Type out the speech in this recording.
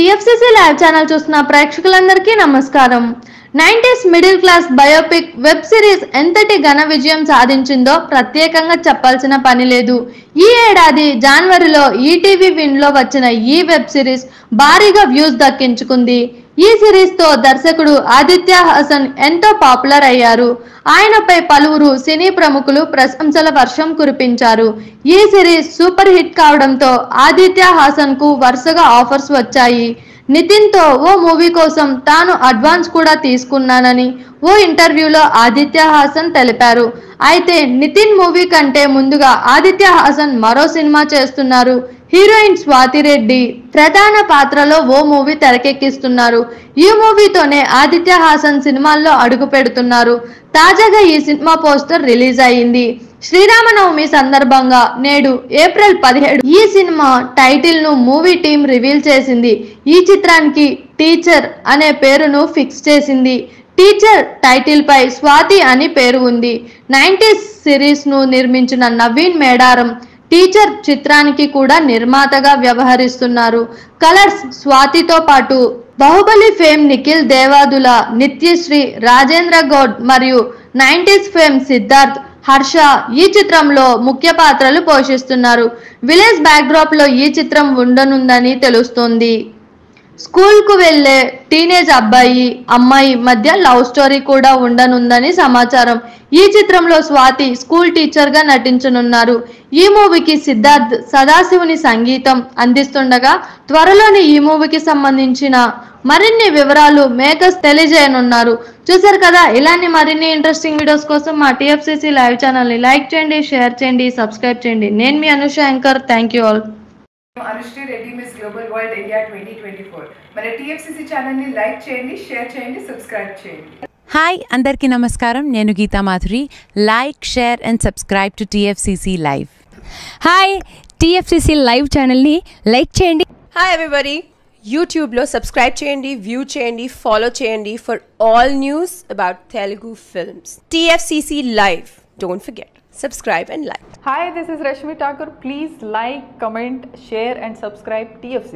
TFCC live channel చూస్తున్న ప్రేక్షకులందరికీ నమస్కారం. 90s middle class biopic web series ఎంతటి ఘన విజయం సాధించిందో ప్రత్యేకంగా చెప్పాల్సిన పని లేదు. ఈ ఏడాది జనవరిలో ఈటీవీ విన్లో వచ్చిన ఈ వెబ్ సిరీస్ భారీగా వ్యూస్ దక్కించుకుంది. ఈ సిరీస్ తో దర్శకుడు ఆదిత్య హాసన్ ఎంతో పాపులర్ అయ్యారు. ఆయనపై పలువురు సినీ ప్రముఖులు ప్రశంసల వర్షం కురిపించారు. ఈ సిరీస్ సూపర్ హిట్ కావడంతో ఆదిత్య హాసన్ కు వరుసగా ఆఫర్స్ వచ్చాయి. నితిన్ తో ఓ మూవీ కోసం తాను అడ్వాన్స్ కూడా తీసుకున్నానని ఓ ఇంటర్వ్యూలో ఆదిత్య హాసన్ తెలిపారు. అయితే నితిన్ మూవీ కంటే ముందుగా ఆదిత్య హాసన్ మరో సినిమా చేస్తున్నారు. హీరోయిన్ స్వాతి రెడ్డి ప్రధాన పాత్రలో ఓ మూవీ తెరకెక్కిస్తున్నారు. ఈ మూవీతోనే ఆదిత్య హాసన్ సినిమాల్లో అడుగు పెడుతున్నారు. తాజాగా ఈ సినిమా పోస్టర్ రిలీజ్ అయింది. శ్రీరామనవమి సందర్భంగా నేడు ఏప్రిల్ 17 ఈ సినిమా టైటిల్ ను మూవీ టీం రివీల్ చేసింది. ఈ చిత్రానికి టీచర్ అనే పేరును ఫిక్స్ చేసింది. టీచర్ టైటిల్ పై స్వాతి అని పేరు ఉంది. 90s సిరీస్ ను నిర్మించిన నవీన్ మేడారం టీచర్ చిత్రానికి కూడా నిర్మాతగా వ్యవహరిస్తున్నారు. కలర్స్ స్వాతితో పాటు బాహుబలి ఫేమ్ నిఖిల్ దేవాదుల, నిత్యశ్రీ, రాజేంద్ర గౌడ్ మరియు 90s ఫేమ్ సిద్ధార్థ్, హర్ష ఈ చిత్రంలో ముఖ్య పాత్రలు పోషిస్తున్నారు. విలేజ్ బ్యాక్డ్రాప్ లో ఈ చిత్రం ఉండనుందని తెలుస్తోంది. స్కూల్ కు వెళ్లే టీనేజ్ అబ్బాయి అమ్మాయి మధ్య లవ్ స్టోరీ కూడా ఉండనుందని సమాచారం. ఈ చిత్రంలో స్వాతి స్కూల్ టీచర్ గా నటించనున్నారు. ఈ మూవీకి సిద్ధార్థ్ సదాశివుని సంగీతం అందిస్తుండగా త్వరలోనే ఈ మూవీకి సంబంధించిన మరిన్ని వివరాలు మేకర్స్ తెలియజేయనున్నారు. చూసారు కదా, ఇలాంటి మరిన్ని ఇంట్రెస్టింగ్ వీడియోస్ కోసం మా టీఎఫ్సీసీ లైవ్ ఛానల్ ని లైక్ చేయండి, షేర్ చేయండి, సబ్స్క్రైబ్ చేయండి. నేను మీ Anusha anchor. Thank you all. Anushree Reddy miss global world India 2024 మన టీఎఫ్సీసీ ఛానల్ ని లైక్ చేయండి, షేర్ చేయండి, సబ్స్క్రైబ్ చేయండి. హాయ్ అందరికీ నమస్కారం. నేను Geetha Madhuri. Like, share and subscribe to TFCC live. Hi, TFCC live ఛానల్ని లైక్ చేయండి. హాయ్ ఎవ్రీబడి, యూట్యూబ్లో సబ్స్క్రైబ్ చేయండి, వ్యూ చేయండి, ఫాలో చేయండి for all news about Telugu films. TFCC live, don't forget, subscribe and like. Hi, this is Rashmi Thakur. Please like, comment, share and subscribe TFC.